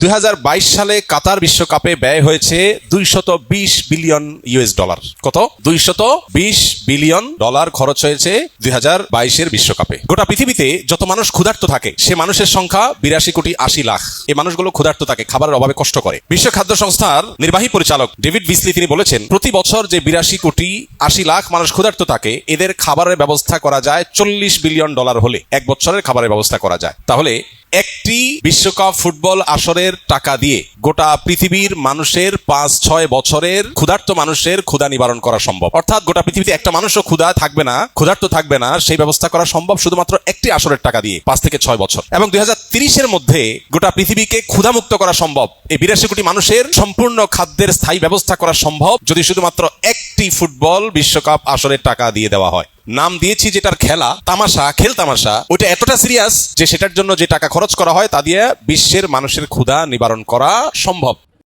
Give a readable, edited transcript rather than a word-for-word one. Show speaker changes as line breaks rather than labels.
2022 সালে কাতার বিশ্বকাপে ব্যয় হয়েছে 220 বিলিয়ন ইউএস ডলার। কত? 220 বিলিয়ন ডলার খরচ হয়েছে 2022-এর বিশ্বকাপে। গোটা পৃথিবীতে যত মানুষ ক্ষুধার্ত থাকে সে মানুষের সংখ্যা 82 কোটি 80 লাখ। এই মানুষগুলো ক্ষুধার্ত থাকে, খাবারের অভাবে কষ্ট করে। বিশ্ব খাদ্য সংস্থার নির্বাহী পরিচালক ডেভিড বিসলি তিনি বলেছেন, প্রতি বছর যে 82 কোটি 80 লাখ মানুষ ক্ষুধার্ত থাকে এদের খাবারের ব্যবস্থা করা যায় 40 বিলিয়ন ডলার হলে এক বছরের খাবারের ব্যবস্থা করা যায়। তাহলে একটি বিশ্বকাপ ফুটবল আসরের টাকা দিয়ে গোটা পৃথিবীর মানুষের 5-6 বছরের ক্ষুধার্ত মানুষের ক্ষুধা নিবারণ করা সম্ভব। অর্থাৎ গোটা পৃথিবীতে একটা মানুষও ক্ষুধার্ত থাকবে না সেই ব্যবস্থা করা সম্ভব শুধুমাত্র একটি আসরের টাকা দিয়ে 5 থেকে 6 বছর। এবং 2030-এর মধ্যে গোটা পৃথিবীকে ক্ষুধামুক্ত করা সম্ভব। এই 82 কোটি মানুষের সম্পূর্ণ খাদ্যের স্থায়ী ব্যবস্থা করা সম্ভব যদি শুধুমাত্র একটি ফুটবল বিশ্বকাপ আসরের টাকা দিয়ে দেওয়া হয়। নাম দিয়েছি যেটার খেল তামাশা, ওইটা এতটা সিরিয়াস যে সেটার জন্য যে টাকা খরচ করা হয় তা দিয়ে বিশ্বের মানুষের ক্ষুধা নিবারণ করা সম্ভব।